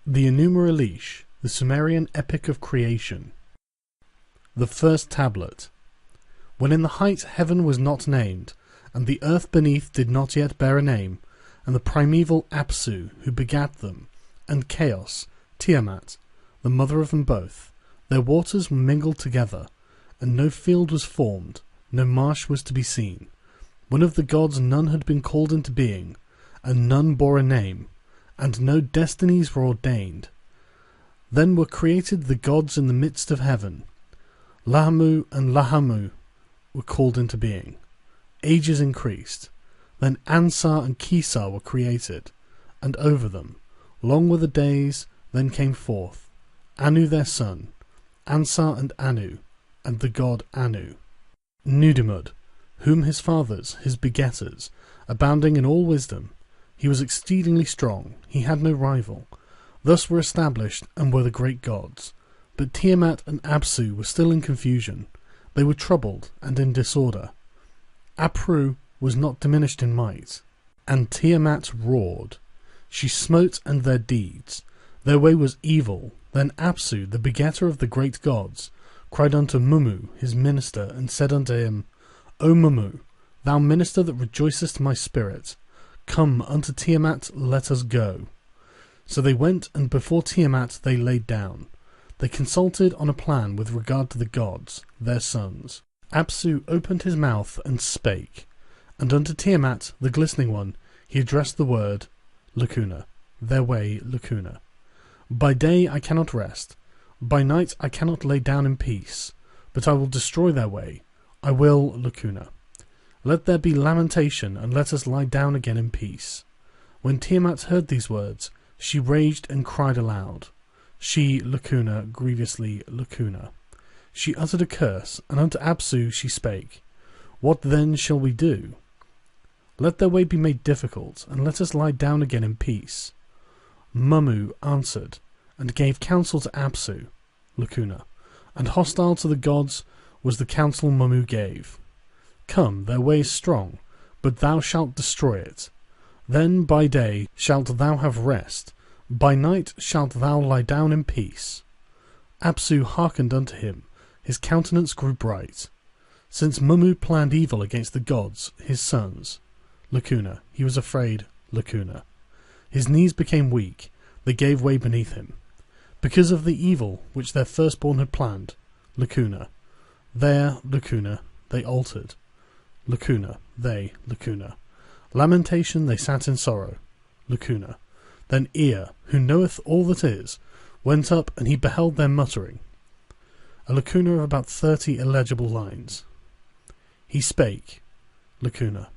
The Enuma Elish, the Sumerian epic of creation. The first tablet. When in the height heaven was not named, and the earth beneath did not yet bear a name, and the primeval Apsu, who begat them, and Chaos, Tiamat, the mother of them both, their waters were mingled together, and no field was formed, no marsh was to be seen. When of the gods none had been called into being, and none bore a name, and no destinies were ordained. Then were created the gods in the midst of heaven. Lahamu and Lahamu were called into being. Ages increased. Then Ansar and Kisar were created, and over them. Long were the days, then came forth Anu their son, Ansar and Anu, and the god Anu. Nudimud, whom his fathers, his begetters, abounding in all wisdom, he was exceedingly strong, he had no rival. Thus were established and were the great gods. But Tiamat and Apsu were still in confusion. They were troubled and in disorder. Apru was not diminished in might, and Tiamat roared. She smote and their deeds. Their way was evil. Then Apsu, the begetter of the great gods, cried unto Mummu his minister, and said unto him, O Mummu, thou minister that rejoicest my spirit, come unto Tiamat, let us go. So they went, and before Tiamat they laid down. They consulted on a plan with regard to the gods, their sons. Apsu opened his mouth and spake, and unto Tiamat, the glistening one, he addressed the word, Lacuna, their way, Lacuna. By day I cannot rest, by night I cannot lay down in peace, but I will destroy their way, I will, Lacuna. Let there be lamentation, and let us lie down again in peace. When Tiamat heard these words, she raged and cried aloud. She, Lacuna, grievously Lacuna. She uttered a curse, and unto Apsu she spake, What then shall we do? Let their way be made difficult, and let us lie down again in peace. Mummu answered, and gave counsel to Apsu, Lacuna, and hostile to the gods was the counsel Mummu gave. Come, their way is strong, but thou shalt destroy it. Then by day shalt thou have rest, by night shalt thou lie down in peace. Apsu hearkened unto him, his countenance grew bright. Since Mummu planned evil against the gods, his sons, Lacuna, he was afraid, Lacuna. His knees became weak, they gave way beneath him. Because of the evil which their firstborn had planned, Lacuna. There, Lacuna, they altered. Lacuna, they, Lacuna. Lamentation they sat in sorrow, Lacuna. Then Ea, who knoweth all that is, went up, and he beheld their muttering. A lacuna of about 30 illegible lines. He spake, Lacuna,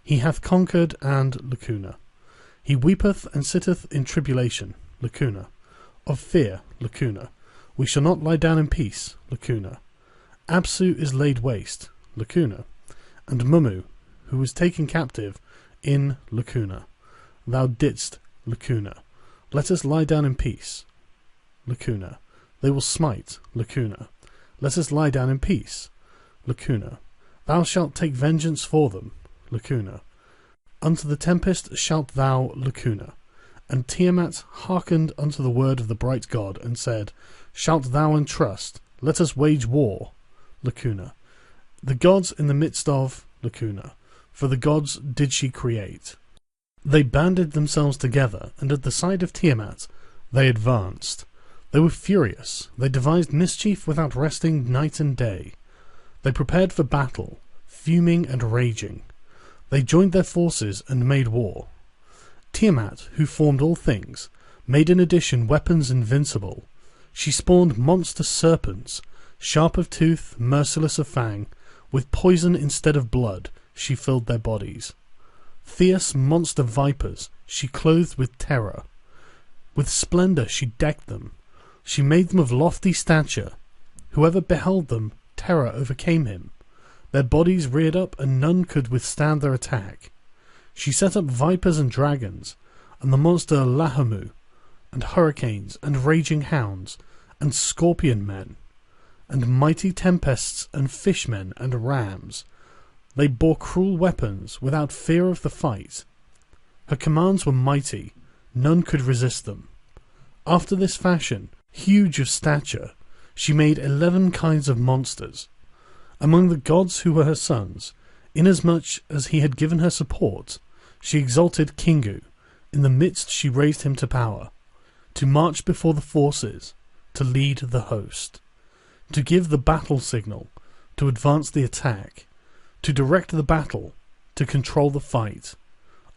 he hath conquered, and Lacuna. He weepeth and sitteth in tribulation, Lacuna. Of fear, Lacuna. We shall not lie down in peace, Lacuna. Apsu is laid waste, Lacuna. And Mummu, who was taken captive, in Lacuna. Thou didst, Lacuna. Let us lie down in peace, Lacuna. They will smite, Lacuna. Let us lie down in peace, Lacuna. Thou shalt take vengeance for them, Lacuna. Unto the tempest shalt thou, Lacuna. And Tiamat hearkened unto the word of the bright god, and said, Shalt thou entrust? Let us wage war, Lacuna. The gods in the midst of, Lacuna. For the gods did she create. They banded themselves together, and at the sight of Tiamat they advanced. They were furious. They devised mischief without resting night and day. They prepared for battle, fuming and raging. They joined their forces and made war. Tiamat, who formed all things, made in addition weapons invincible. She spawned monster serpents, sharp of tooth, merciless of fang. With poison instead of blood she filled their bodies. Fierce monster vipers she clothed with terror. With splendor she decked them. She made them of lofty stature. Whoever beheld them, terror overcame him. Their bodies reared up, and none could withstand their attack. She set up vipers and dragons, and the monster Lahamu, and hurricanes, and raging hounds, and scorpion men, and mighty tempests, and fishmen, and rams. They bore cruel weapons, without fear of the fight. Her commands were mighty, none could resist them. After this fashion, huge of stature, she made 11 kinds of monsters. Among the gods who were her sons, inasmuch as he had given her support, she exalted Kingu. In the midst she raised him to power, to march before the forces, to lead the host, to give the battle signal, to advance the attack, to direct the battle, to control the fight.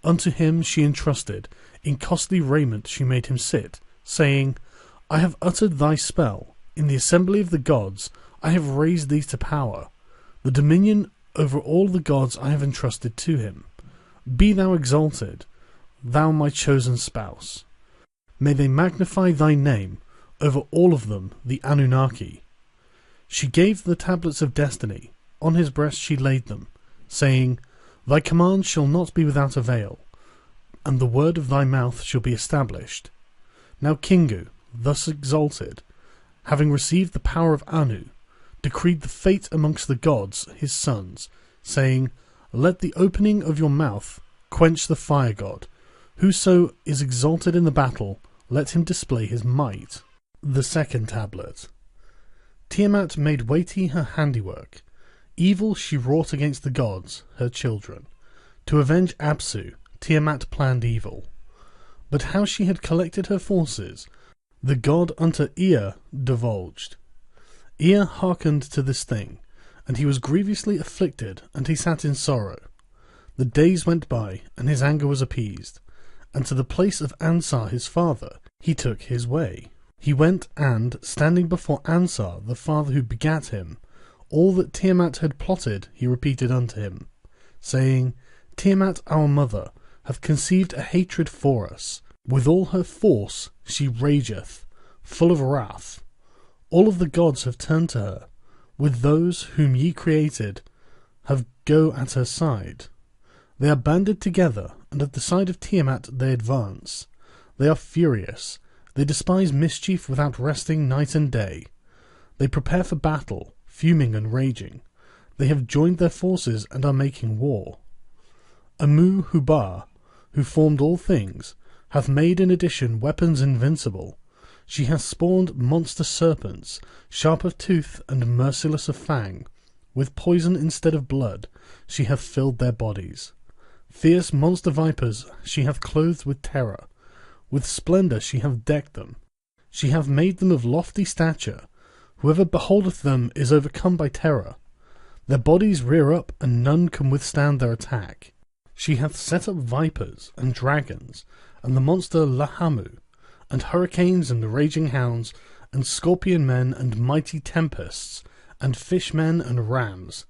Unto him she entrusted, in costly raiment she made him sit, saying, I have uttered thy spell, in the assembly of the gods I have raised thee to power. The dominion over all the gods I have entrusted to him. Be thou exalted, thou my chosen spouse. May they magnify thy name over all of them, the Anunnaki. She gave the tablets of destiny, on his breast she laid them, saying, Thy command shall not be without avail, and the word of thy mouth shall be established. Now Kingu, thus exalted, having received the power of Anu, decreed the fate amongst the gods, his sons, saying, Let the opening of your mouth quench the fire god. Whoso is exalted in the battle, let him display his might. The second tablet. Tiamat made weighty her handiwork. Evil she wrought against the gods, her children. To avenge Apsu, Tiamat planned evil. But how she had collected her forces, the god unto Ea divulged. Ea hearkened to this thing, and he was grievously afflicted, and he sat in sorrow. The days went by, and his anger was appeased, and to the place of Ansar his father he took his way. He went, and, standing before Ansar the father who begat him, all that Tiamat had plotted he repeated unto him, saying, Tiamat our mother hath conceived a hatred for us. With all her force she rageth, full of wrath. All of the gods have turned to her, with those whom ye created have go at her side. They are banded together, and at the side of Tiamat they advance. They are furious. They despise mischief without resting night and day. They prepare for battle, fuming and raging. They have joined their forces and are making war. Amu Hubar, who formed all things, hath made in addition weapons invincible. She hath spawned monster serpents, sharp of tooth and merciless of fang. With poison instead of blood she hath filled their bodies. Fierce monster vipers she hath clothed with terror. With splendour she hath decked them. She hath made them of lofty stature. Whoever beholdeth them is overcome by terror. Their bodies rear up, and none can withstand their attack. She hath set up vipers and dragons, and the monster Lahamu, and hurricanes and the raging hounds, and scorpion men and mighty tempests, and fishmen and rams.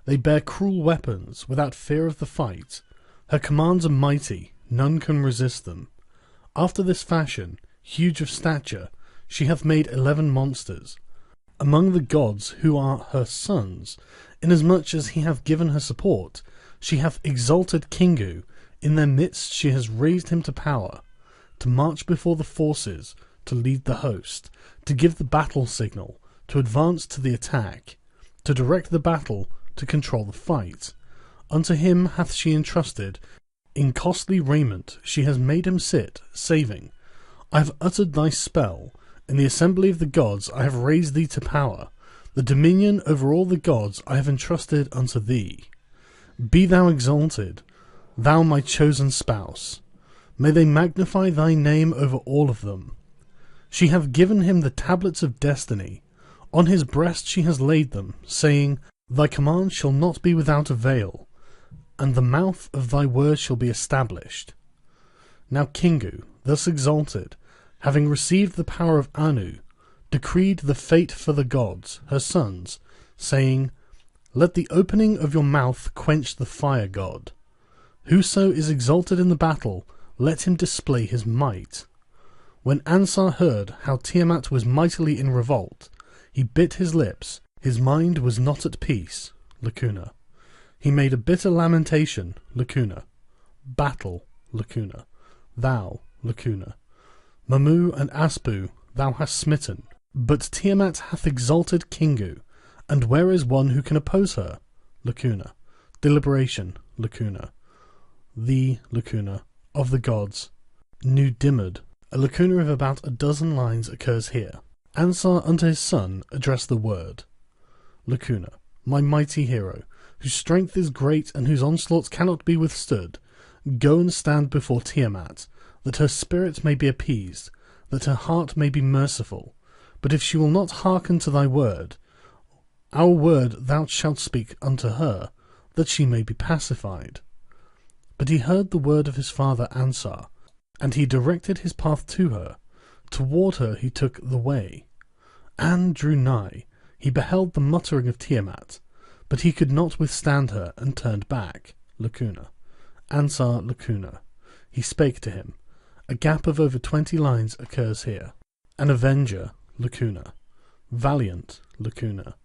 They bear cruel weapons, without fear of the fight. Her commands are mighty, none can resist them. After this fashion, huge of stature, she hath made 11 monsters. Among the gods who are her sons, inasmuch as he hath given her support, she hath exalted Kingu. In their midst she has raised him to power, to march before the forces, to lead the host, to give the battle signal, to advance to the attack, to direct the battle, to control the fight. Unto him hath she entrusted, in costly raiment she has made him sit, saving, I have uttered thy spell, in the assembly of the gods I have raised thee to power, the dominion over all the gods I have entrusted unto thee. Be thou exalted, thou my chosen spouse. May they magnify thy name over all of them. She hath given him the tablets of destiny. On his breast she has laid them, saying, Thy command shall not be without avail, and the mouth of thy word shall be established. Now Kingu, thus exalted, having received the power of Anu, decreed the fate for the gods, her sons, saying, Let the opening of your mouth quench the fire god. Whoso is exalted in the battle, let him display his might. When Ansar heard how Tiamat was mightily in revolt, he bit his lips, his mind was not at peace. Lacuna. He made a bitter lamentation. Lacuna. Battle. Lacuna. Thou. Lacuna. Mamu and Aspu thou hast smitten, but Tiamat hath exalted Kingu, and where is one who can oppose her? Lacuna. Deliberation. Lacuna. The Lacuna of the gods. Nudimud, A lacuna of about a dozen lines occurs here. Ansar unto his son addressed the word. Lacuna. My mighty hero, whose strength is great and whose onslaughts cannot be withstood, go and stand before Tiamat, that her spirit may be appeased, that her heart may be merciful. But if she will not hearken to thy word, our word thou shalt speak unto her, that she may be pacified. But he heard the word of his father Ansar, and he directed his path to her. Toward her he took the way. And drew nigh. He beheld the muttering of Tiamat, but he could not withstand her, and turned back. Lacuna. Ansar lacuna. He spake to him. A gap of over 20 lines occurs here. An avenger, lacuna. Valiant, lacuna.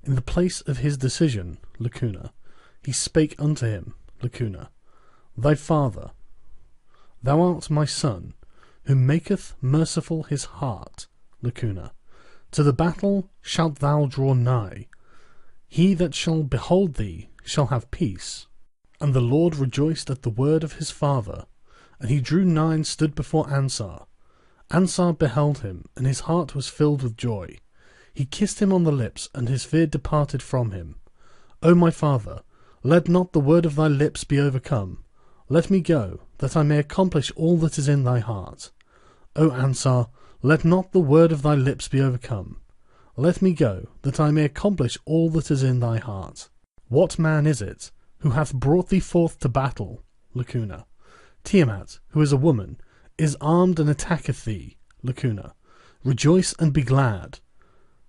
In the place of his decision, lacuna. He spake unto him, lacuna. Thy father. Thou art my son, who maketh merciful his heart, lacuna. To the battle shalt thou draw nigh. He that shall behold thee shall have peace. And the Lord rejoiced at the word of his father, and he drew nigh and stood before Ansar. Ansar beheld him, and his heart was filled with joy. He kissed him on the lips, and his fear departed from him. O my father, let not the word of thy lips be overcome. Let me go, that I may accomplish all that is in thy heart. O Ansar, let not the word of thy lips be overcome. Let me go, that I may accomplish all that is in thy heart. What man is it who hath brought thee forth to battle? Lacuna. Tiamat, who is a woman, is armed and attacketh thee. Lacuna. Rejoice and be glad.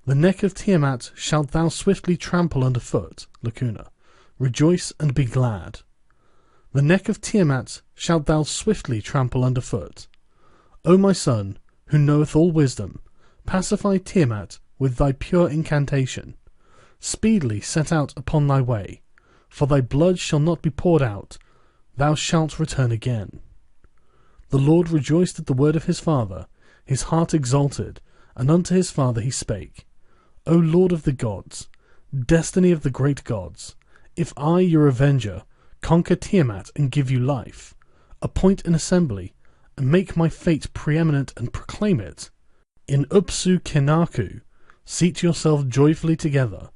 The neck of Tiamat shalt thou swiftly trample under foot. Lacuna. Rejoice and be glad. The neck of Tiamat shalt thou swiftly trample under foot. O my son, who knoweth all wisdom, pacify Tiamat with thy pure incantation. Speedily set out upon thy way, for thy blood shall not be poured out. Thou shalt return again. The Lord rejoiced at the word of his father, his heart exalted, and unto his father he spake. O Lord of the gods, destiny of the great gods, if I, your avenger, conquer Tiamat and give you life, appoint an assembly, and make my fate preeminent and proclaim it. In Upsu Kenaku, seat yourself joyfully together.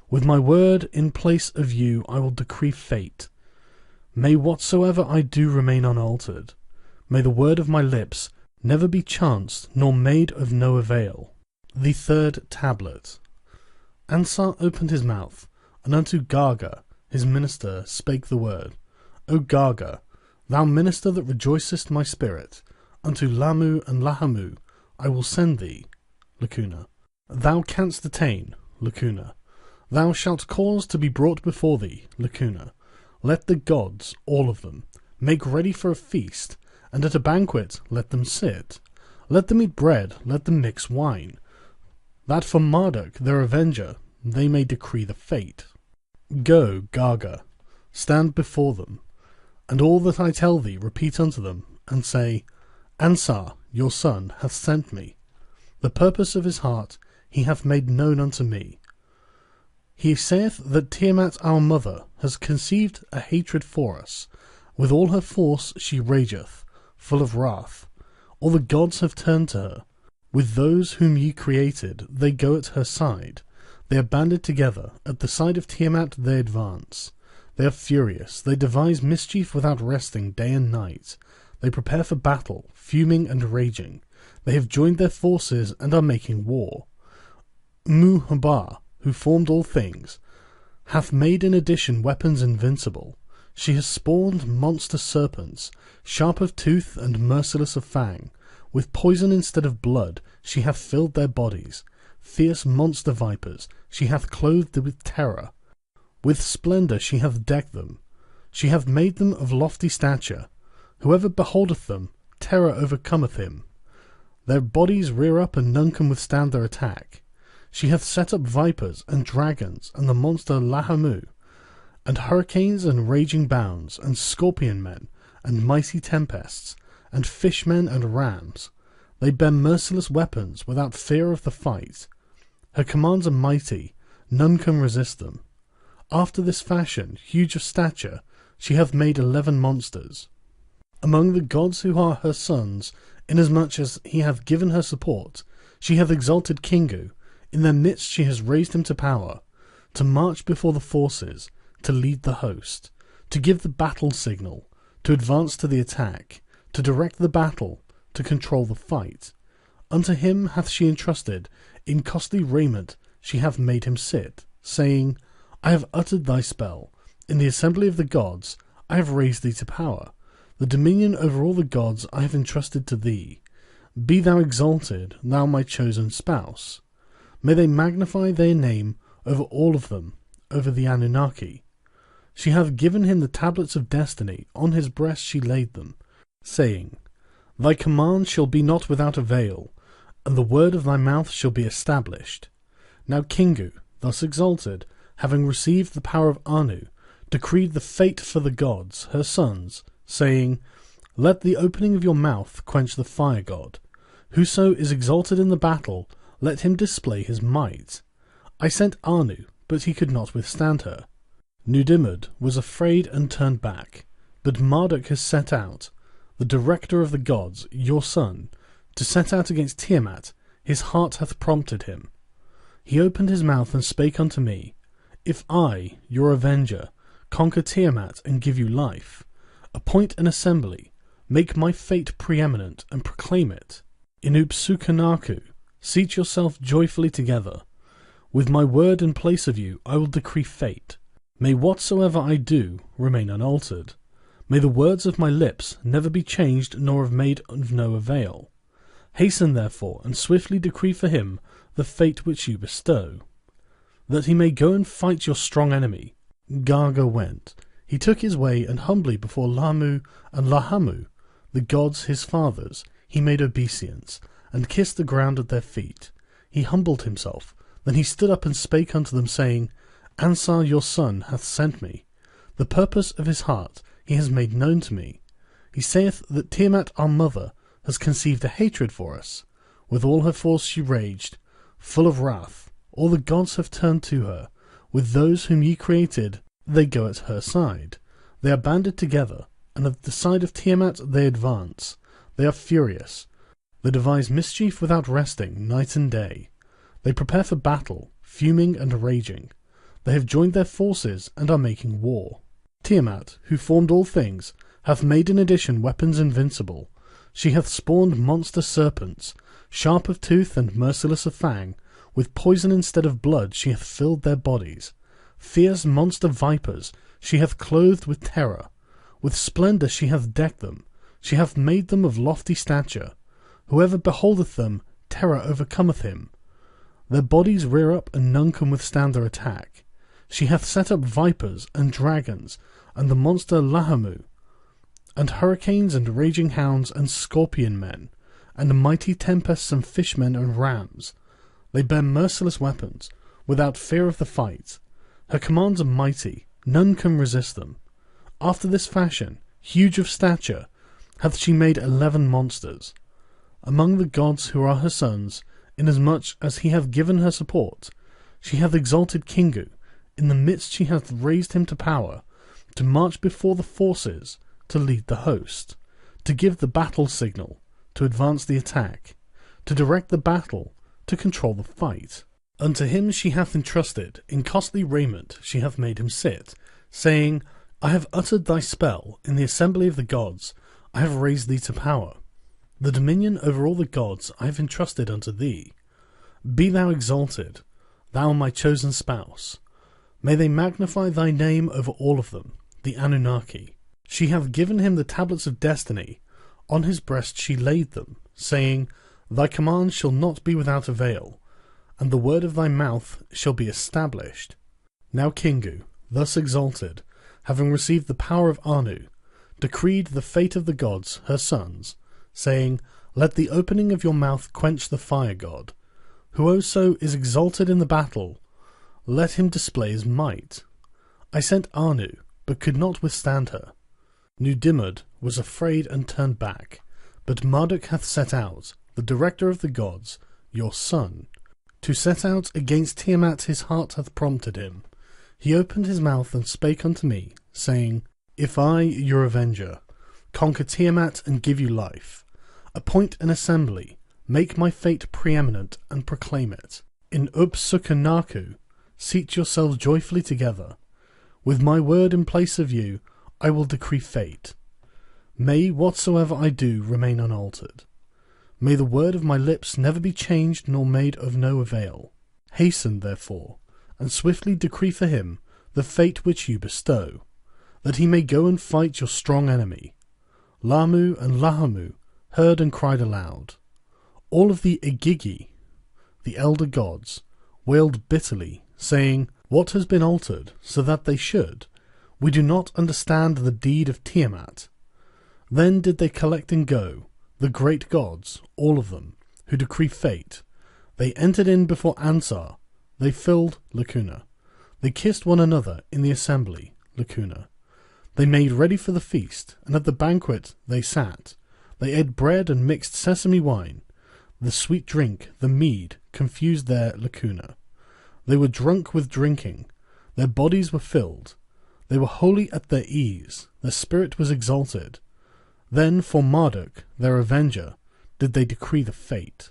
With my word in place of you I will decree fate. May whatsoever I do remain unaltered. May the word of my lips never be chanced nor made of no avail. The third tablet. Ansar opened his mouth, and unto Garga, his minister, spake the word. O Garga, thou minister that rejoicest my spirit, unto Lamu and Lahamu I will send thee. Lacuna. Thou canst attain. Lacuna. Thou shalt cause to be brought before thee. Lacuna. Let the gods, all of them, make ready for a feast, and at a banquet let them sit. Let them eat bread, let them mix wine, that for Marduk their avenger they may decree the fate. Go, Garga, stand before them, and all that I tell thee repeat unto them, and say, Ansar, your son, hath sent me. The purpose of his heart he hath made known unto me. He saith that Tiamat our mother has conceived a hatred for us. With all her force she rageth, full of wrath. All the gods have turned to her. With those whom ye created they go at her side. They are banded together. At the side of Tiamat they advance. They are furious. They devise mischief without resting day and night. They prepare for battle, fuming and raging. They have joined their forces and are making war. Muhabah, who formed all things, hath made in addition weapons invincible. She has spawned monster serpents, sharp of tooth and merciless of fang. With poison instead of blood she hath filled their bodies. Fierce monster vipers she hath clothed with terror. With splendour she hath decked them. She hath made them of lofty stature. Whoever beholdeth them, terror overcometh him. Their bodies rear up, and none can withstand their attack. She hath set up vipers and dragons, and the monster Lahamu, and hurricanes and raging bounds, and scorpion men, and mighty tempests, and fishmen and rams. They bear merciless weapons, without fear of the fight. Her commands are mighty, none can resist them. After this fashion, huge of stature, she hath made 11 monsters. Among the gods who are her sons inasmuch as he hath given her support, she hath exalted Kingu, in their midst she has raised him to power, to march before the forces, to lead the host, to give the battle signal, to advance to the attack, to direct the battle, to control the fight. Unto him hath she entrusted, in costly raiment she hath made him sit, saying, I have uttered thy spell, in the assembly of the gods I have raised thee to power. The dominion over all the gods I have entrusted to thee. Be thou exalted, thou my chosen spouse. May they magnify thy name over all of them, over the Anunnaki. She hath given him the tablets of destiny, on his breast she laid them, saying, Thy command shall be not without avail, and the word of thy mouth shall be established. Now Kingu, thus exalted, having received the power of Anu, decreed the fate for the gods, her sons, saying, Let the opening of your mouth quench the fire god. Whoso is exalted in the battle, let him display his might. I sent Anu, but he could not withstand her. Nudimmud was afraid and turned back, but Marduk has set out, the director of the gods, your son, to set out against Tiamat. His heart hath prompted him. He opened his mouth and spake unto me, If I, your avenger, conquer Tiamat and give you life, appoint an assembly, make my fate preeminent, and proclaim it. Inupsukarnaku, seat yourself joyfully together. With my word in place of you I will decree fate. May whatsoever I do remain unaltered. May the words of my lips never be changed nor have made of no avail. Hasten therefore, and swiftly decree for him the fate which you bestow, that he may go and fight your strong enemy. Garga went. He took his way, and humbly before Lamu and Lahamu, the gods his fathers, he made obeisance, and kissed the ground at their feet. He humbled himself. Then he stood up and spake unto them, saying, Ansar your son hath sent me. The purpose of his heart he has made known to me. He saith that Tiamat our mother has conceived a hatred for us. With all her force she raged, full of wrath. All the gods have turned to her. With those whom ye created, they go at her side. They are banded together, and at the side of Tiamat they advance. They are furious. They devise mischief without resting, night and day. They prepare for battle, fuming and raging. They have joined their forces, and are making war. Tiamat, who formed all things, hath made in addition weapons invincible. She hath spawned monster serpents, sharp of tooth and merciless of fang. With poison instead of blood she hath filled their bodies. Fierce monster vipers she hath clothed with terror. With splendour she hath decked them. She hath made them of lofty stature. Whoever beholdeth them, terror overcometh him. Their bodies rear up, and none can withstand their attack. She hath set up vipers and dragons, and the monster Lahamu, and hurricanes and raging hounds and scorpion men, and mighty tempests and fishmen and rams. They bear merciless weapons, without fear of the fight. Her commands are mighty, none can resist them. After this fashion, huge of stature, hath she made 11 monsters. Among the gods who are her sons, inasmuch as he hath given her support, she hath exalted Kingu, in the midst she hath raised him to power, to march before the forces, to lead the host, to give the battle signal, to advance the attack, to direct the battle, to control the fight. Unto him she hath entrusted, in costly raiment she hath made him sit, saying, I have uttered thy spell, in the assembly of the gods I have raised thee to power. The dominion over all the gods I have entrusted unto thee. Be thou exalted, thou my chosen spouse. May they magnify thy name over all of them, the Anunnaki. She hath given him the tablets of destiny. On his breast she laid them, saying, Thy command shall not be without avail, and the word of thy mouth shall be established. Now Kingu, thus exalted, having received the power of Anu, decreed the fate of the gods, her sons, saying, Let the opening of your mouth quench the fire god. Whoso is exalted in the battle, let him display his might. I sent Anu, but could not withstand her. Nudimmud was afraid and turned back, but Marduk hath set out, the director of the gods, your son. To set out against Tiamat his heart hath prompted him. He opened his mouth and spake unto me, saying, If I, your avenger, conquer Tiamat and give you life, Appoint an assembly, make my fate preeminent, and proclaim it. In Upsukanaku, seat yourselves joyfully together. With my word in place of you, I will decree fate. May whatsoever I do remain unaltered. May the word of my lips never be changed nor made of no avail. Hasten, therefore, and swiftly decree for him the fate which you bestow, that he may go and fight your strong enemy. Lamu and Lahamu heard and cried aloud. All of the Igigi, the elder gods, wailed bitterly, saying, "What has been altered, so that they should? We do not understand the deed of Tiamat." Then did they collect and go, the great gods, all of them, who decree fate. They entered in before Ansar. They filled Lacuna. They kissed one another in the assembly, Lacuna. They made ready for the feast, and at the banquet they sat. They ate bread and mixed sesame wine. The sweet drink, the mead, confused their Lacuna. They were drunk with drinking. Their bodies were filled. They were wholly at their ease. Their spirit was exalted. Then for Marduk, their avenger, did they decree the fate.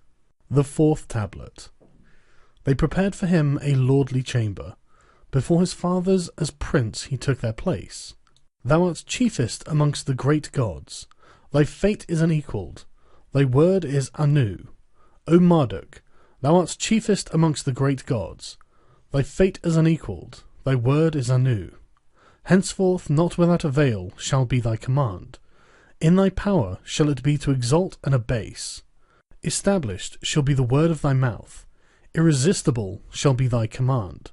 The fourth tablet. They prepared for him a lordly chamber. Before his fathers as prince he took their place. Thou art chiefest amongst the great gods. Thy fate is unequalled. Thy word is Anu. O Marduk, thou art chiefest amongst the great gods. Thy fate is unequalled. Thy word is Anu. Henceforth not without avail shall be thy command. In thy power shall it be to exalt and abase. Established shall be the word of thy mouth. Irresistible shall be thy command.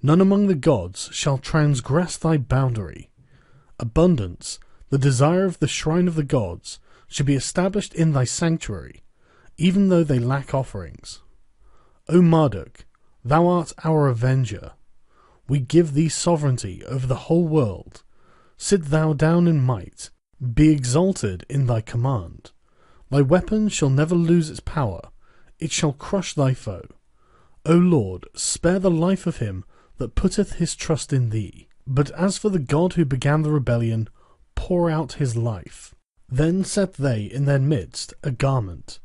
None among the gods shall transgress thy boundary. Abundance, the desire of the shrine of the gods, shall be established in thy sanctuary, even though they lack offerings. O Marduk, thou art our avenger. We give thee sovereignty over the whole world. Sit thou down in might. Be exalted in thy command. Thy weapon shall never lose its power. It shall crush thy foe. O Lord, spare the life of him that putteth his trust in thee. But as for the god who began the rebellion, pour out his life. Then set they in their midst a garment,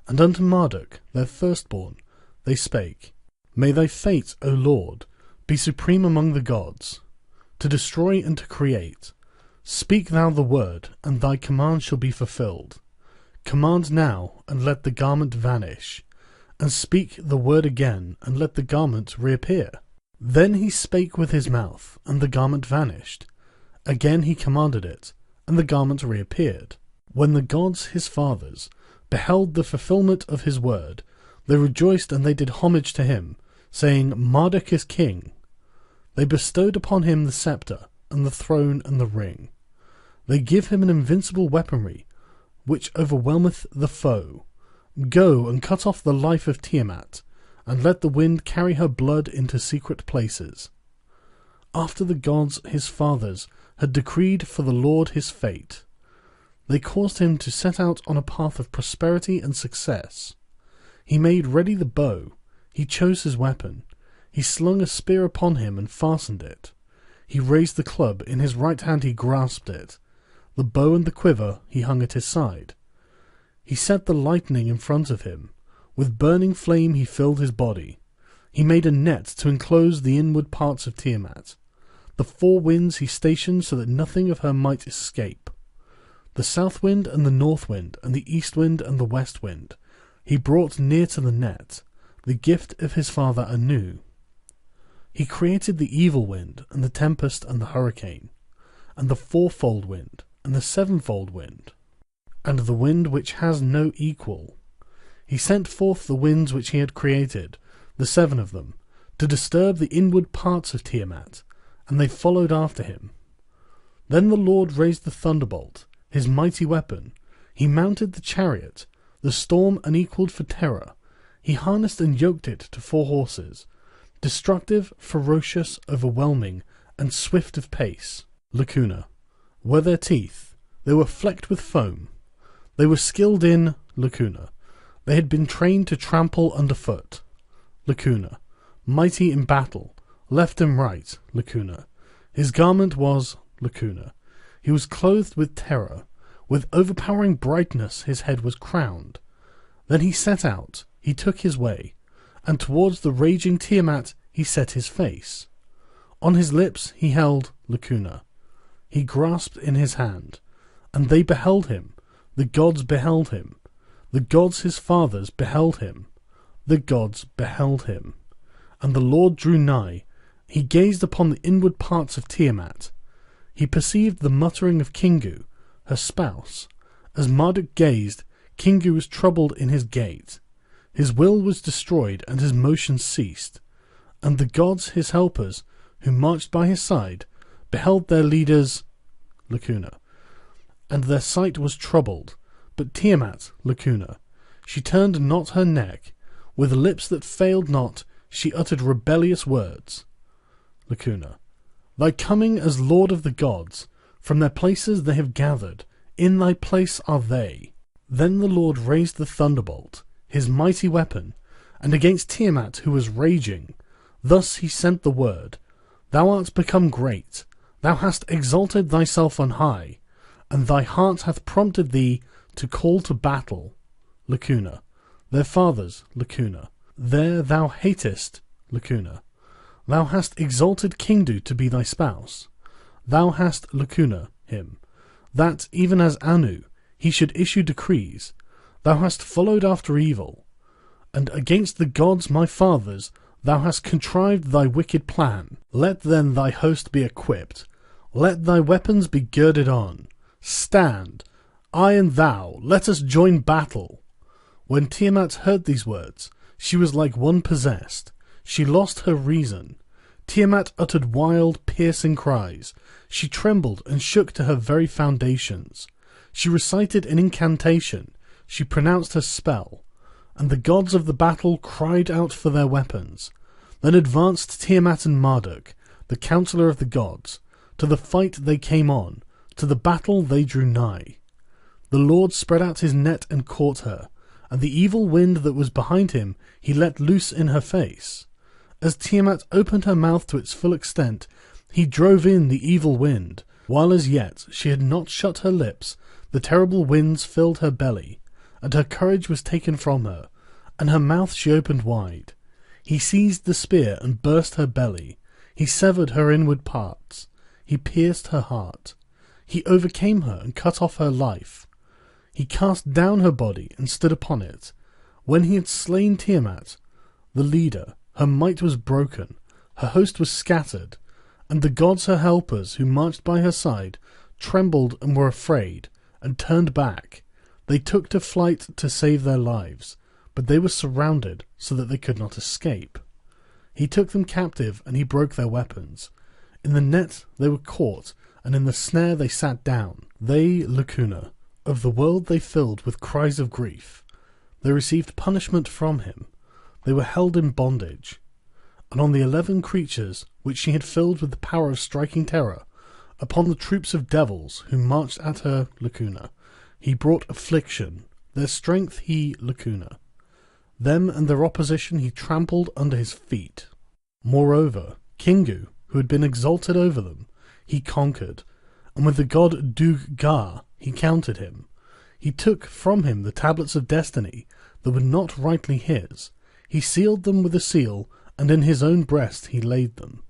and unto Marduk, their firstborn, they spake, May thy fate, O Lord, be supreme among the gods, to destroy and to create. Speak thou the word, and thy command shall be fulfilled. Command now, and let the garment vanish, and speak the word again, and let the garment reappear. Then he spake with his mouth, and the garment vanished. Again he commanded it, and the garment reappeared. When the gods his fathers beheld the fulfilment of his word, they rejoiced and they did homage to him, saying, Marduk is king. They bestowed upon him the sceptre, and the throne, and the ring. They give him an invincible weaponry, which overwhelmeth the foe. Go and cut off the life of Tiamat, and let the wind carry her blood into secret places. After the gods his fathers had decreed for the Lord his fate, they caused him to set out on a path of prosperity and success. He made ready the bow, he chose his weapon, he slung a spear upon him and fastened it. He raised the club, in his right hand he grasped it. The bow and the quiver he hung at his side. He set the lightning in front of him. With burning flame he filled his body. He made a net to enclose the inward parts of Tiamat. The four winds he stationed so that nothing of her might escape. The south wind and the north wind, and the east wind and the west wind, he brought near to the net, the gift of his father Anu. He created the evil wind, and the tempest, and the hurricane, and the fourfold wind, and the sevenfold wind, and the wind which has no equal. He sent forth the winds which he had created, the seven of them, to disturb the inward parts of Tiamat, and they followed after him. Then the Lord raised the thunderbolt, his mighty weapon. He mounted the chariot, the storm unequalled for terror. He harnessed and yoked it to 4 horses, destructive, ferocious, overwhelming, and swift of pace. Lacuna. Were their teeth. They were flecked with foam. They were skilled in Lacuna. They had been trained to trample underfoot. Lacuna. Mighty in battle, left and right. Lacuna. His garment was Lacuna. He was clothed with terror. With overpowering brightness his head was crowned. Then he set out, he took his way, and towards the raging Tiamat he set his face. On his lips he held Lacuna. He grasped in his hand, and they beheld him, the gods beheld him, the gods his fathers beheld him, the gods beheld him. And the Lord drew nigh, he gazed upon the inward parts of Tiamat. He perceived the muttering of Kingu, her spouse. As Marduk gazed, Kingu was troubled in his gait. His will was destroyed, and his motion ceased. And the gods, his helpers, who marched by his side, beheld their leaders, Lacuna. And their sight was troubled. But Tiamat, Lacuna, she turned not her neck. With lips that failed not, she uttered rebellious words. Lacuna. Thy coming as lord of the gods, from their places they have gathered, in thy place are they. Then the Lord raised the thunderbolt, his mighty weapon, and against Tiamat who was raging, thus he sent the word, Thou art become great, thou hast exalted thyself on high, and thy heart hath prompted thee to call to battle. Lacuna. Their fathers, Lacuna. There thou hatest, Lacuna. Thou hast exalted Kingu to be thy spouse. Thou hast, Lacuna, him, that, even as Anu, he should issue decrees. Thou hast followed after evil, and against the gods my fathers thou hast contrived thy wicked plan. Let then thy host be equipped, let thy weapons be girded on. Stand, I and thou, let us join battle. When Tiamat heard these words, she was like one possessed. She lost her reason. Tiamat uttered wild, piercing cries. She trembled and shook to her very foundations. She recited an incantation. She pronounced her spell. And the gods of the battle cried out for their weapons. Then advanced Tiamat and Marduk, the counsellor of the gods. To the fight they came on. To the battle they drew nigh. The Lord spread out his net and caught her, and the evil wind that was behind him he let loose in her face. As Tiamat opened her mouth to its full extent, he drove in the evil wind. While as yet she had not shut her lips, the terrible winds filled her belly, and her courage was taken from her, and her mouth she opened wide. He seized the spear and burst her belly. He severed her inward parts. He pierced her heart. He overcame her and cut off her life. He cast down her body and stood upon it. When he had slain Tiamat, the leader, her might was broken, her host was scattered, and the gods her helpers, who marched by her side, trembled and were afraid, and turned back. They took to flight to save their lives, but they were surrounded so that they could not escape. He took them captive, and he broke their weapons. In the net they were caught, and in the snare they sat down. They, Lacuna, of the world they filled with cries of grief. They received punishment from him. They were held in bondage. And on the 11 creatures which she had filled with the power of striking terror, upon the troops of devils who marched at her, Lacuna, he brought affliction. Their strength he, Lacuna. Them and their opposition he trampled under his feet. Moreover, Kingu, who had been exalted over them, he conquered, and with the god Dug-Gar he countered him. He took from him the tablets of destiny that were not rightly his. He sealed them with a seal, and in his own breast he laid them.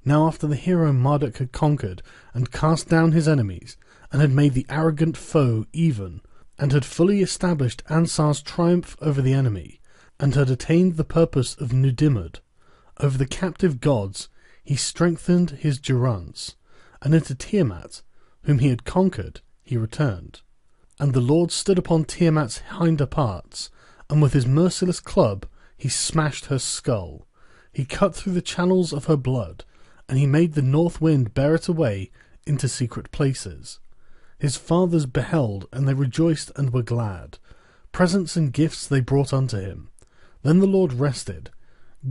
Now after the hero Marduk had conquered and cast down his enemies, and had made the arrogant foe even, and had fully established Ansar's triumph over the enemy, and had attained the purpose of Nudimud, over the captive gods he strengthened his durance, and into Tiamat, whom he had conquered, he returned. And the Lord stood upon Tiamat's hinder parts, and with his merciless club he smashed her skull. He cut through the channels of her blood, and he made the north wind bear it away into secret places. His fathers beheld, and they rejoiced and were glad. Presents and gifts they brought unto him. Then the Lord rested,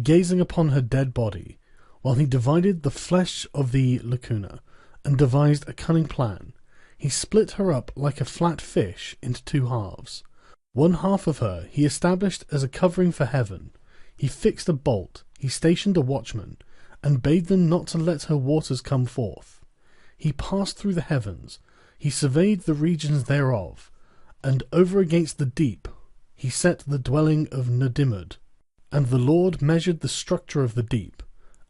gazing upon her dead body, while he divided the flesh of the Lacuna, and devised a cunning plan. He split her up like a flat fish into 2 halves. One half of her he established as a covering for heaven. He fixed a bolt, he stationed a watchman, and bade them not to let her waters come forth. He passed through the heavens. he surveyed the regions thereof, and over against the deep he set the dwelling of Nudimud. And the Lord measured the structure of the deep,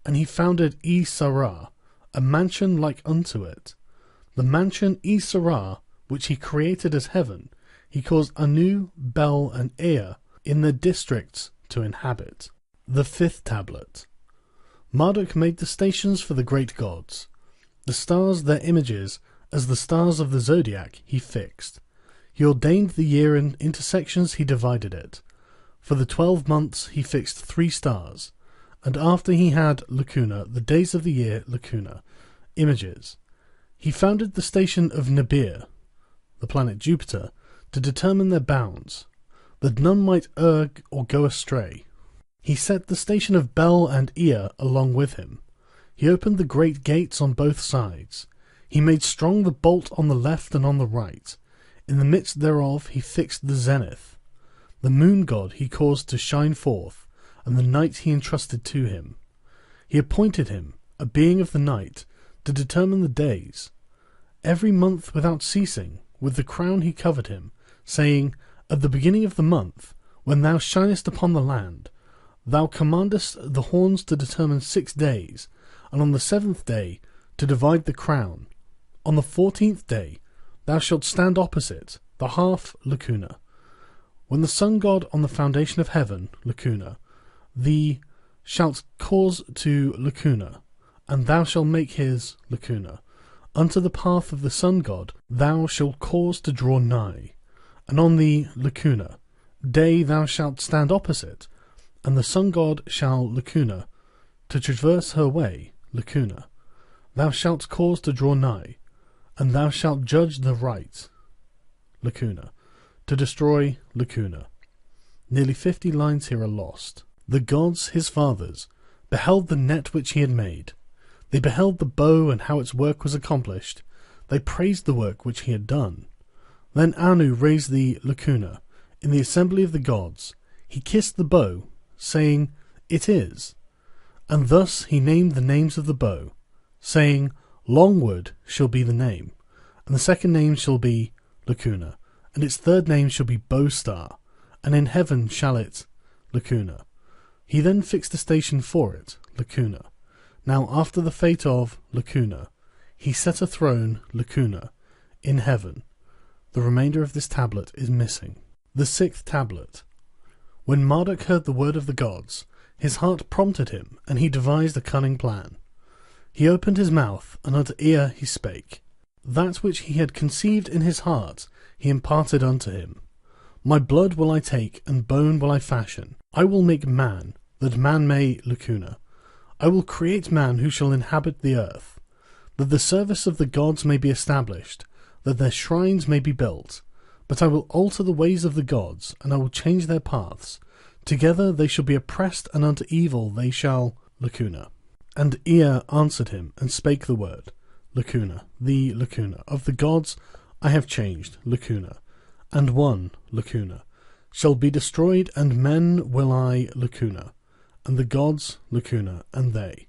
and he founded Sarah, a mansion like unto it. The mansion Sarah, which he created as heaven, he caused Anu, Bel, and Ea in their districts to inhabit. The fifth tablet. Marduk made the stations for the great gods. The stars, their images, as the stars of the zodiac, he fixed. He ordained the year in intersections, he divided it. For the 12 months he fixed 3 stars, and after he had Lacuna, the days of the year Lacuna, images. He founded the station of Nibiru, the planet Jupiter, to determine their bounds, that none might err or go astray. He set the station of Bel and Ea along with him. He opened the great gates on both sides. He made strong the bolt on the left and on the right. In the midst thereof he fixed the zenith. The moon god he caused to shine forth, and the night he entrusted to him. He appointed him, a being of the night, to determine the days. Every month without ceasing, with the crown he covered him, saying, At the beginning of the month, when thou shinest upon the land, thou commandest the horns to determine 6 days, and on the 7th day to divide the crown. On the 14th day thou shalt stand opposite, the half Lacuna. When the sun god on the foundation of heaven, Lacuna, thee shalt cause to Lacuna, and thou shalt make his Lacuna. Unto the path of the sun god thou shalt cause to draw nigh, and on the Lacuna day thou shalt stand opposite, and the sun god shall Lacuna, to traverse her way, Lacuna. Thou shalt cause to draw nigh, and thou shalt judge the right, Lacuna, to destroy Lacuna. Nearly 50 lines here are lost. The gods, his fathers, beheld the net which he had made. They beheld the bow and how its work was accomplished. They praised the work which he had done. Then Anu raised the Lacuna in the assembly of the gods. He kissed the bow, saying, It is. And thus he named the names of the bow, saying, Longwood shall be the name, and the second name shall be Lacuna, and its third name shall be Bowstar, and in heaven shall it Lacuna. He then fixed a station for it, Lacuna. Now after the fate of Lacuna, he set a throne, Lacuna, in heaven. The remainder of this tablet is missing. The 6th tablet. When Marduk heard the word of the gods, his heart prompted him, and he devised a cunning plan. He opened his mouth, and unto Ea he spake. That which he had conceived in his heart he imparted unto him. My blood will I take, and bone will I fashion. I will make man, that man may Lacuna. I will create man who shall inhabit the earth, that the service of the gods may be established, that their shrines may be built. But I will alter the ways of the gods, and I will change their paths. Together they shall be oppressed, and unto evil they shall Lacuna. And Ea answered him, and spake the word, Lacuna, the Lacuna. Of the gods I have changed, Lacuna. And one, Lacuna, shall be destroyed, and men will I Lacuna, and the gods Lacuna, and they.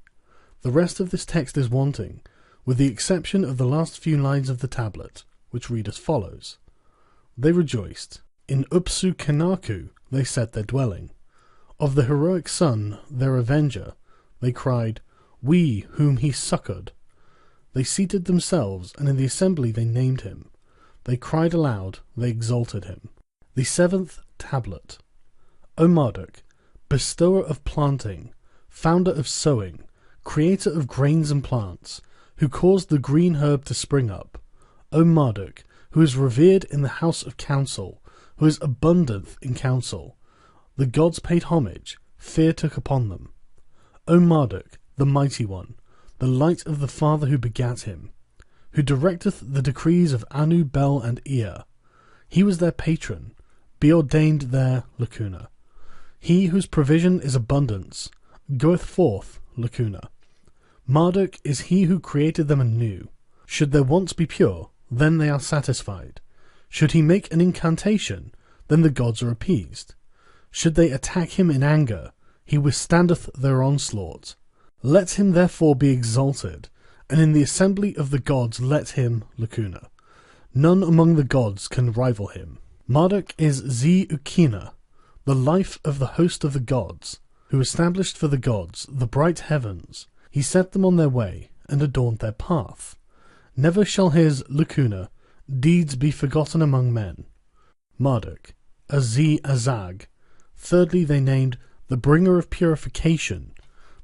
The rest of this text is wanting, with the exception of the last few lines of the tablet, which read as follows. They rejoiced. In Upsu Kenaku they set their dwelling. Of the heroic son, their avenger, they cried, We whom he succoured. They seated themselves, and in the assembly they named him. They cried aloud, they exalted him. The 7th tablet. O Marduk, bestower of planting, founder of sowing, creator of grains and plants, who caused the green herb to spring up. O Marduk, who is revered in the house of counsel, who is abundant in counsel. The gods paid homage, fear took upon them. O Marduk, the mighty one, the light of the Father who begat him, who directeth the decrees of Anu, Bel, and Ea. He was their patron, be ordained their Lacuna. He whose provision is abundance, goeth forth Lacuna. Marduk is he who created them anew. Should their wants be pure, then they are satisfied. Should he make an incantation, then the gods are appeased. Should they attack him in anger, he withstandeth their onslaught. Let him therefore be exalted, and in the assembly of the gods let him Lacuna. None among the gods can rival him. Marduk is Ukina, the life of the host of the gods, who established for the gods the bright heavens. He set them on their way, and adorned their path. Never shall his, Lacuna, deeds be forgotten among men. Marduk, Azag. Thirdly they named the bringer of purification,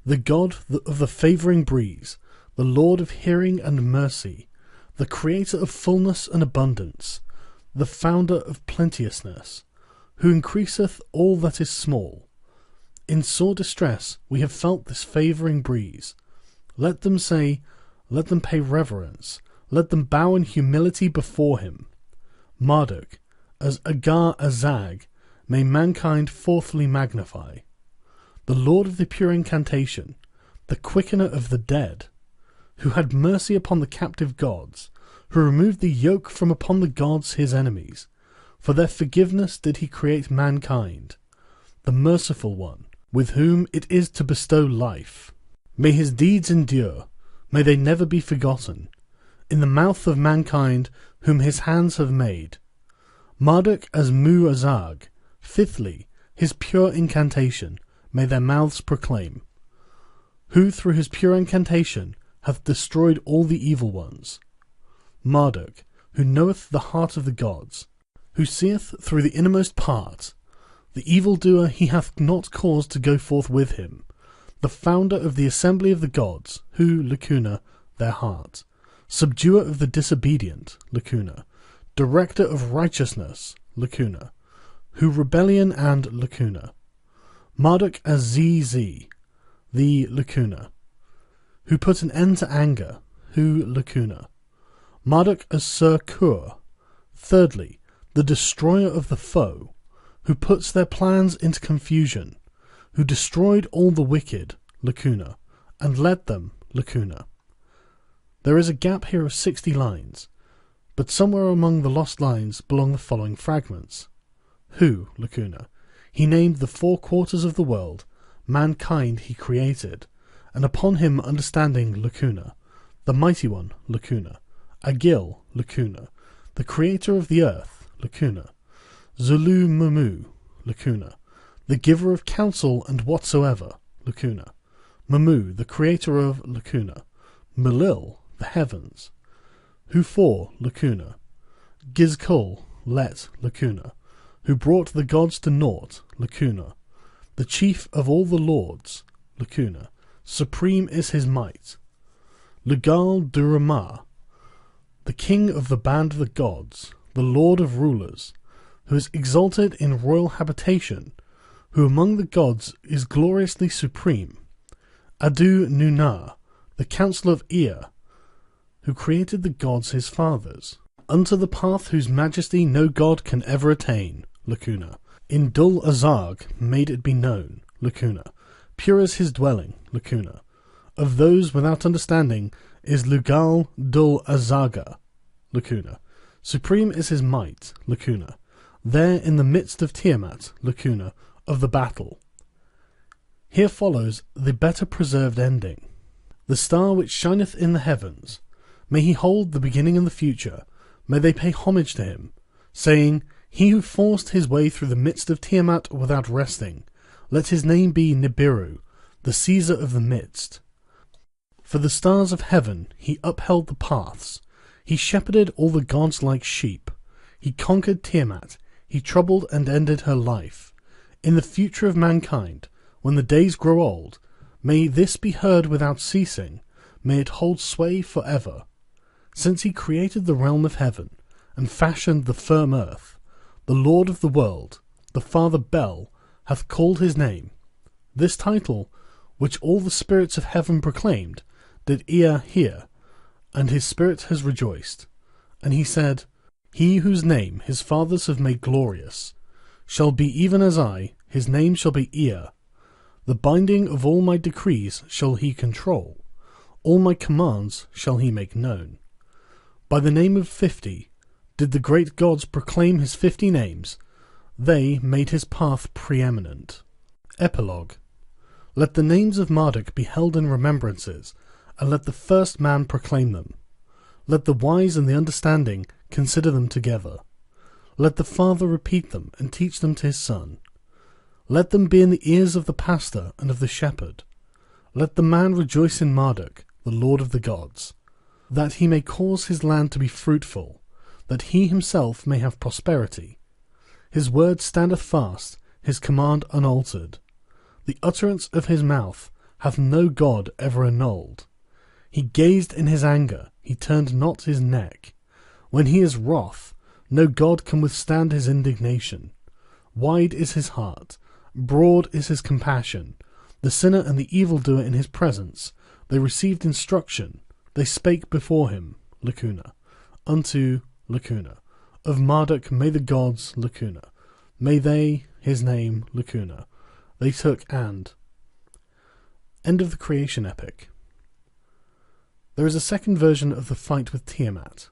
the god of the favouring breeze, the lord of hearing and mercy, the creator of fullness and abundance, the founder of plenteousness, who increaseth all that is small. In sore distress we have felt this favouring breeze. Let them say, let them pay reverence, let them bow in humility before him. Marduk, as Agar Azag, may mankind fourthly magnify. The lord of the pure incantation, the quickener of the dead, who had mercy upon the captive gods, who removed the yoke from upon the gods his enemies. For their forgiveness did he create mankind, the merciful one, with whom it is to bestow life. May his deeds endure, may they never be forgotten, in the mouth of mankind whom his hands have made. Marduk as Azag, fifthly, his pure incantation, may their mouths proclaim, who through his pure incantation hath destroyed all the evil ones. Marduk, who knoweth the heart of the gods, who seeth through the innermost part, the evildoer he hath not caused to go forth with him, the founder of the assembly of the gods, who, Lacuna, their heart, subduer of the disobedient, Lacuna, director of righteousness, Lacuna, who rebellion and Lacuna. Marduk as ZZ, the Lacuna, who put an end to anger, who Lacuna. Marduk as Sir Kur, thirdly, the destroyer of the foe, who puts their plans into confusion, who destroyed all the wicked, Lacuna, and led them, Lacuna. There is a gap here of 60 lines, but somewhere among the lost lines belong the following fragments. Who, Lacuna, he named the 4 quarters of the world, mankind he created, and upon him understanding, Lacuna, the mighty one, Lacuna, Agil, Lacuna, the creator of the earth, Lacuna, Zulu Mumu, Lacuna, the giver of counsel and whatsoever, Lacuna, Mumu, the creator of Lacuna, Malil, the heavens, who for, Lacuna, Gizkul, let, Lacuna, who brought the gods to naught, Lacuna, the chief of all the lords, Lacuna, supreme is his might, Lugal Durama, the king of the band of the gods, the lord of rulers, who is exalted in royal habitation, who among the gods is gloriously supreme, Adu Nuna, the counsellor of Ea, who created the gods his fathers, unto the path whose majesty no god can ever attain, Lacuna, in Dul Azag made it be known, Lacuna, pure is his dwelling, Lacuna, of those without understanding is Lugal Dul Azaga, Lacuna, supreme is his might, Lacuna, there in the midst of Tiamat, Lacuna, of the battle. Here follows the better preserved ending. The star which shineth in the heavens, may he hold the beginning and the future, may they pay homage to him, saying, he who forced his way through the midst of Tiamat without resting, let his name be Nibiru, the Caesar of the midst. For the stars of heaven he upheld the paths, he shepherded all the gods like sheep, he conquered Tiamat, he troubled and ended her life. In the future of mankind, when the days grow old, may this be heard without ceasing, may it hold sway for ever. Since he created the realm of heaven, and fashioned the firm earth, the Lord of the world, the Father Bel, hath called his name. This title, which all the spirits of heaven proclaimed, did Ea hear, and his spirit has rejoiced. And he said, he whose name his fathers have made glorious, shall be even as I, his name shall be Ea. The binding of all my decrees shall he control, all my commands shall he make known. By the name of 50 did the great gods proclaim his 50 names, they made his path preeminent. Epilogue. Let the names of Marduk be held in remembrances, and let the first man proclaim them. Let the wise and the understanding consider them together. Let the father repeat them and teach them to his son. Let them be in the ears of the pastor and of the shepherd. Let the man rejoice in Marduk, the Lord of the gods, that he may cause his land to be fruitful, that he himself may have prosperity. His word standeth fast, his command unaltered. The utterance of his mouth hath no God ever annulled. He gazed in his anger, he turned not his neck. When he is wroth, no God can withstand his indignation. Wide is his heart, broad is his compassion. The sinner and the evildoer in his presence, they received instruction, they spake before him, unto, of Marduk may the gods, may they, his name, they took and. End of the creation epic. There is a second version of the fight with Tiamat.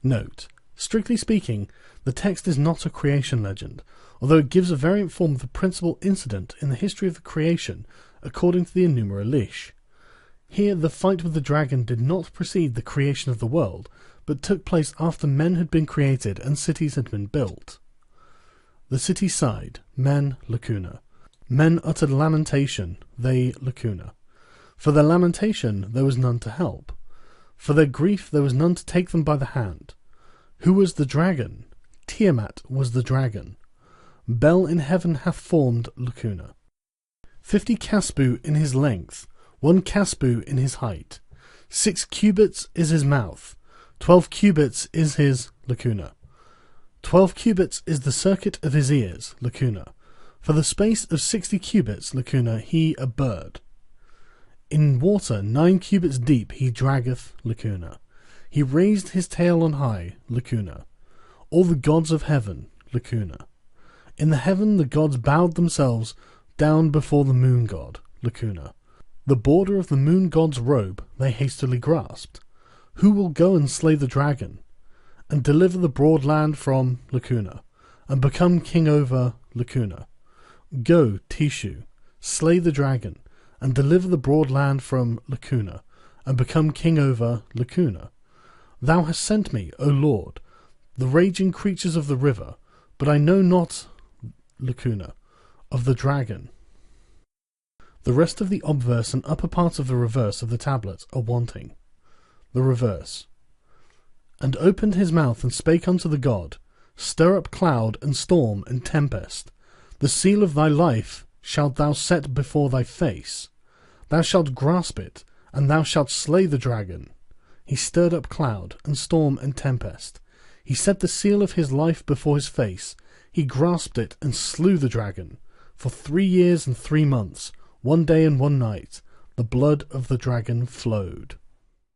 Note, strictly speaking, the text is not a creation legend, although it gives a variant form of the principal incident in the history of the creation according to the Enuma Elish. Here the fight with the dragon did not precede the creation of the world, but took place after men had been created and cities had been built. The city sighed, men, Men uttered lamentation, they, For their lamentation there was none to help. For their grief there was none to take them by the hand. Who was the dragon? Tiamat was the dragon. Bel in heaven hath formed, 50 caspu in his length, 1 caspu in his height. 6 cubits is his mouth, 12 cubits is his, 12 cubits is the circuit of his ears, For the space of 60 cubits, he a bird. In water 9 cubits deep he draggeth, He raised his tail on high, All the gods of heaven, In the heaven the gods bowed themselves down before the moon god, The border of the moon god's robe they hastily grasped. Who will go and slay the dragon, and deliver the broad land from, and become king over, Go, Tishu, slay the dragon, and deliver the broad land from, and become king over, Thou hast sent me, O Lord, the raging creatures of the river, but I know not, of the dragon. The rest of the obverse and upper parts of the reverse of the tablet are wanting. The reverse. And opened his mouth and spake unto the god, Stir up cloud and storm and tempest. The seal of thy life shalt thou set before thy face. Thou shalt grasp it, and thou shalt slay the dragon. He stirred up cloud and storm and tempest. He set the seal of his life before his face. He grasped it and slew the dragon. For 3 years and 3 months, 1 day and 1 night, the blood of the dragon flowed.